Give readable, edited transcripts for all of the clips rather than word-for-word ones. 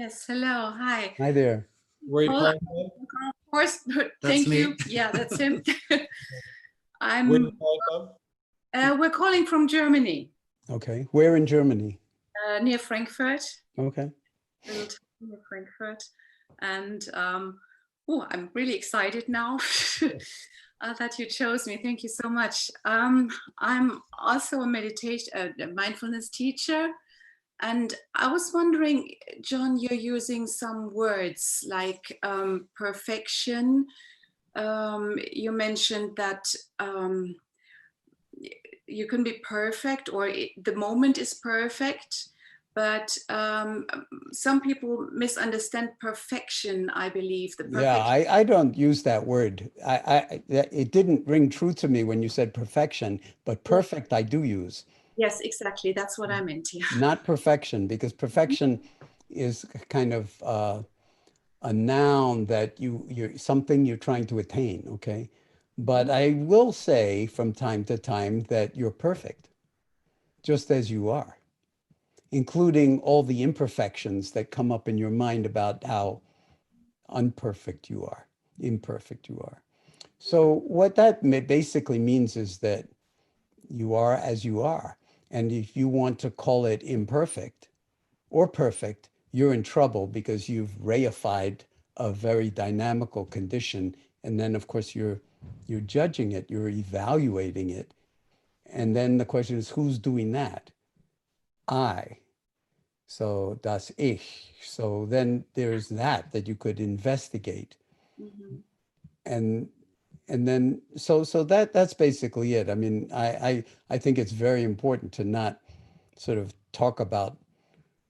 Yes, hello, hi. Hi there. Where are you Hold calling on. from? Of course, thank me. you. Yeah, that's him. Where are you calling from? We're calling from Germany, Okay. Where in Germany? near Frankfurt, Okay. little town near Frankfurt. And oh, I'm really excited now that you chose me. Thank you so much. I'm also a a mindfulness teacher. And I was wondering, Jon, you're using some words like perfection. You mentioned that you can be perfect or the moment is perfect, but some people misunderstand perfection, I believe. Yeah, I don't use that word. It didn't ring true to me when you said perfection, but perfect I do use. Yes, exactly. That's what I meant. Yeah. Not perfection, because perfection is kind of a noun that you're something you're trying to attain, okay? But I will say from time to time that you're perfect, just as you are, including all the imperfections that come up in your mind about how unperfect you are, imperfect you are. So what that basically means is that you are as you are. And if you want to call it imperfect or perfect, you're in trouble because you've reified a very dynamical condition. And then of course you're judging it, you're evaluating it. And then the question is, who's doing that? I. So das Ich. So then there's that you could investigate. Mhm. And then so that's basically it. I mean, I think it's very important to not sort of talk about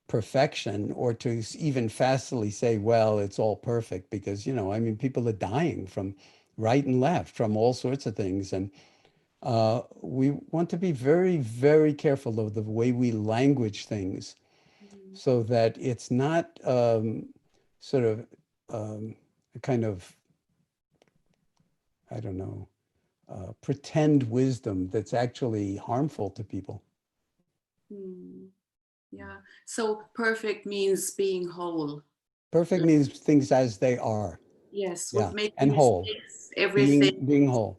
perfection or to even fastly say, well, it's all perfect, because, I mean, people are dying from right and left from all sorts of things. And we want to be very, very careful of the way we language things, so that it's not sort of a kind of, I don't know, pretend wisdom that's actually harmful to people. Yeah. So perfect means being whole. Perfect means things as they are. Yes. Yeah. With making And whole. mistakes, everything. Being whole.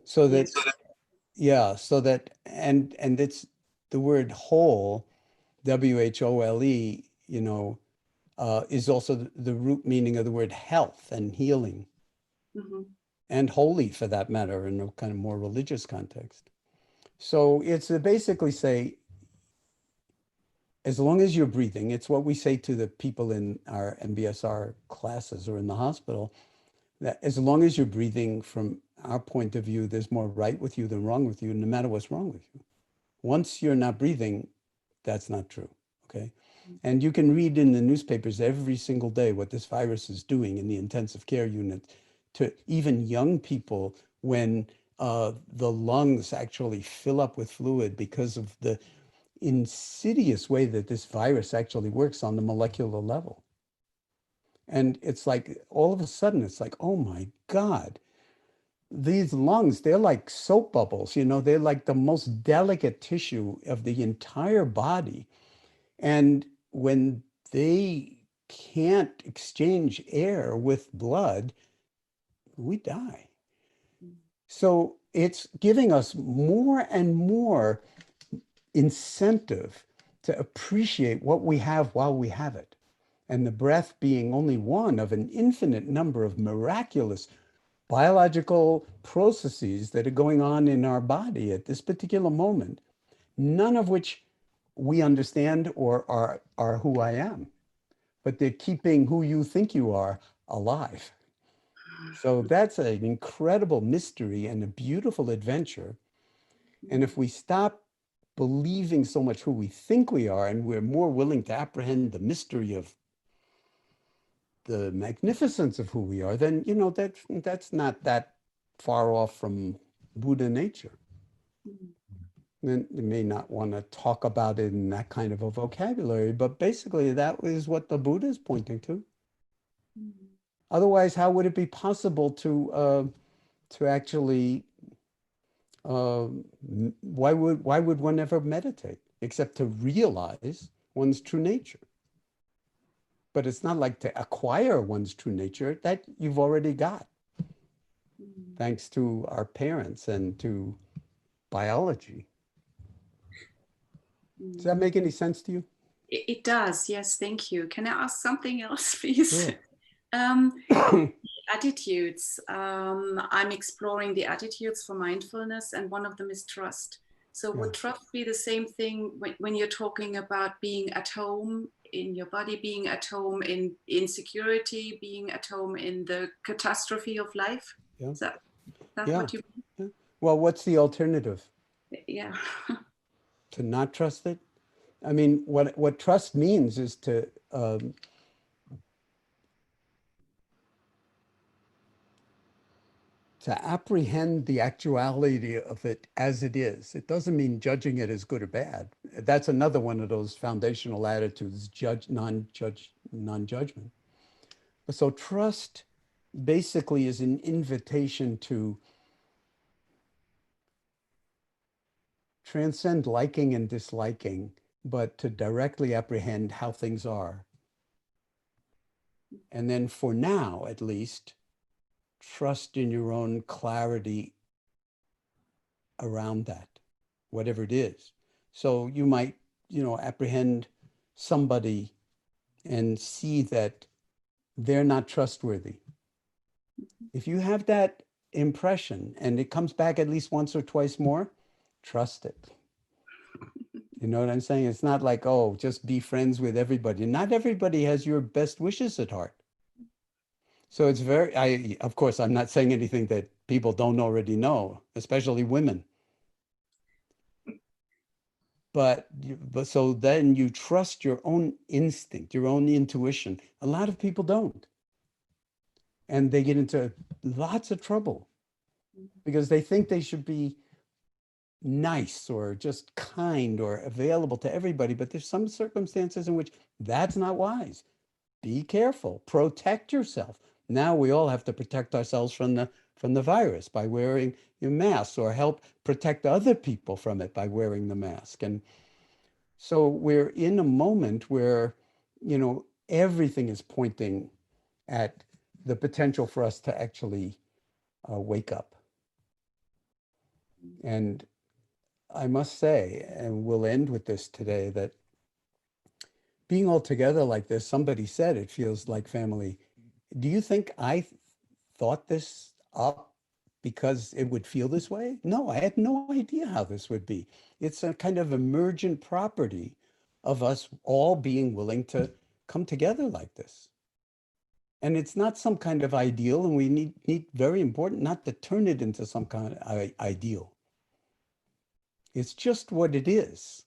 So that, Yes. yeah, so that, and it's the word whole, WHOLE, is also the root meaning of the word health and healing, and holy for that matter, in a kind of more religious context. So it's to basically say, as long as you're breathing, it's what we say to the people in our MBSR classes or in the hospital, that as long as you're breathing, from our point of view, there's more right with you than wrong with you, no matter what's wrong with you. Once you're not breathing, that's not true, okay? And you can read in the newspapers every single day what this virus is doing in the intensive care unit to even young people, when the lungs actually fill up with fluid because of the insidious way that this virus actually works on the molecular level. And it's like, all of a sudden, it's like, oh my God, these lungs, they're like soap bubbles, they're like the most delicate tissue of the entire body. And when they can't exchange air with blood, we die. So it's giving us more and more incentive to appreciate what we have while we have it. And the breath being only one of an infinite number of miraculous biological processes that are going on in our body at this particular moment, none of which we understand or are who I am, but they're keeping who you think you are alive. So that's an incredible mystery and a beautiful adventure. And if we stop believing so much who we think we are, and we're more willing to apprehend the mystery of the magnificence of who we are, then, that's not that far off from Buddha nature. Then you may not want to talk about it in that kind of a vocabulary, but basically that is what the Buddha is pointing to. Otherwise, how would it be possible to actually, why would one ever meditate except to realize one's true nature? but it's not like to acquire one's true nature. That you've already got, thanks to our parents and to biology. Does that make any sense to you? It does, yes, thank you. Can I ask something else, please? Sure. Attitudes. I'm exploring the attitudes for mindfulness, and one of them is trust. So would trust be the same thing when you're talking about being at home in your body, being at home in insecurity, being at home in the catastrophe of life? Yeah. Is that what you mean? Yeah. Well, what's the alternative? Yeah. To not trust it? I mean, what trust means is to apprehend the actuality of it as it is. It doesn't mean judging it as good or bad. That's another one of those foundational attitudes, non-judgment. So trust basically is an invitation to transcend liking and disliking, but to directly apprehend how things are. And then for now, at least, trust in your own clarity around that, whatever it is. So you might, apprehend somebody and see that they're not trustworthy. If you have that impression and it comes back at least once or twice more, trust it. You know what I'm saying? It's not like, oh, just be friends with everybody. Not everybody has your best wishes at heart. So it's of course, I'm not saying anything that people don't already know, especially women. But so then you trust your own instinct, your own intuition. A lot of people don't. And they get into lots of trouble because they think they should be nice or just kind or available to everybody. But there's some circumstances in which that's not wise. Be careful, protect yourself. Now we all have to protect ourselves from the virus by wearing your masks, or help protect other people from it by wearing the mask. And so we're in a moment where, everything is pointing at the potential for us to actually wake up. And I must say, and we'll end with this today, that being all together like this, somebody said it feels like family. Do you think I thought this up because it would feel this way? No, I had no idea how this would be. It's a kind of emergent property of us all being willing to come together like this. And it's not some kind of ideal, and we need very important not to turn it into some kind of ideal. It's just what it is.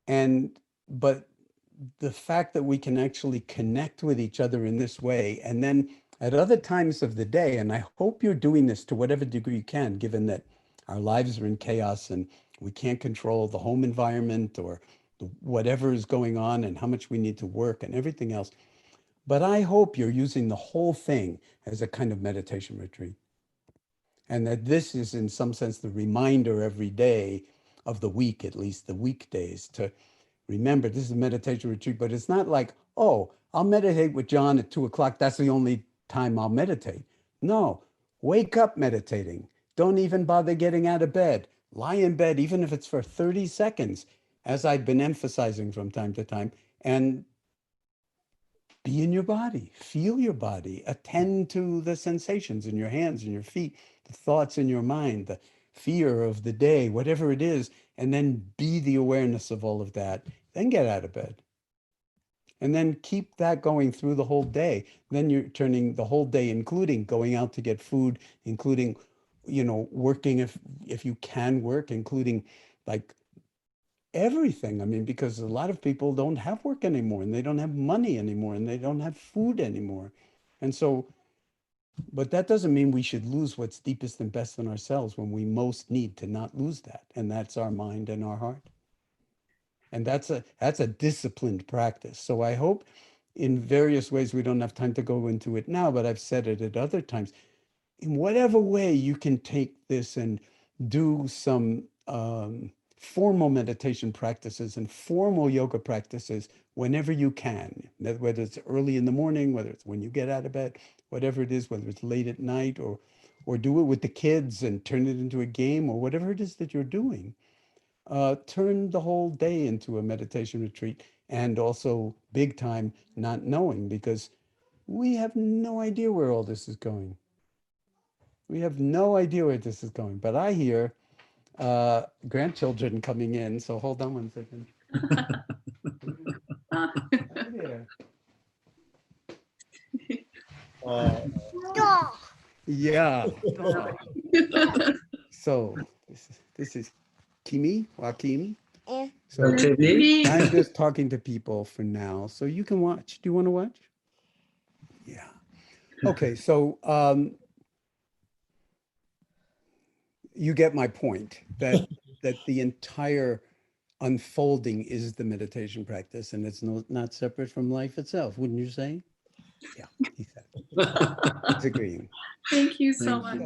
But the fact that we can actually connect with each other in this way, and then at other times of the day, and I hope you're doing this to whatever degree you can, given that our lives are in chaos and we can't control the home environment or whatever is going on and how much we need to work and everything else. But I hope you're using the whole thing as a kind of meditation retreat. And that this is, in some sense, the reminder every day of the week, at least the weekdays, to remember this is a meditation retreat. But it's not like, oh, I'll meditate with Jon at 2:00. That's the only time I'll meditate. No, wake up meditating. Don't even bother getting out of bed. Lie in bed, even if it's for 30 seconds, as I've been emphasizing from time to time, and be in your body, feel your body, attend to the sensations in your hands and your feet, the thoughts in your mind, the fear of the day, whatever it is, and then be the awareness of all of that. Then get out of bed. And then keep that going through the whole day. Then you're turning the whole day, including going out to get food, including, working if you can work, including like everything. I mean, because a lot of people don't have work anymore, and they don't have money anymore, and they don't have food anymore. And so, but that doesn't mean we should lose what's deepest and best in ourselves when we most need to not lose that. And that's our mind and our heart. And that's a disciplined practice. So I hope in various ways, we don't have time to go into it now, but I've said it at other times, in whatever way you can take this and do some formal meditation practices and formal yoga practices whenever you can, whether it's early in the morning, whether it's when you get out of bed, whatever it is, whether it's late at night, or do it with the kids and turn it into a game, or whatever it is that you're doing. Turn the whole day into a meditation retreat, and also big time not knowing, because we have no idea where all this is going. We have no idea where this is going, but I hear grandchildren coming in. So hold on one second. Hi there. Yeah. So this is Kimi, Joaquin. So Okay. I'm just talking to people for now. So you can watch. Do you want to watch? Yeah. Okay. So you get my point that the entire unfolding is the meditation practice, and it's not separate from life itself, wouldn't you say? Yeah, he said. He's agreeing. Thank you so much.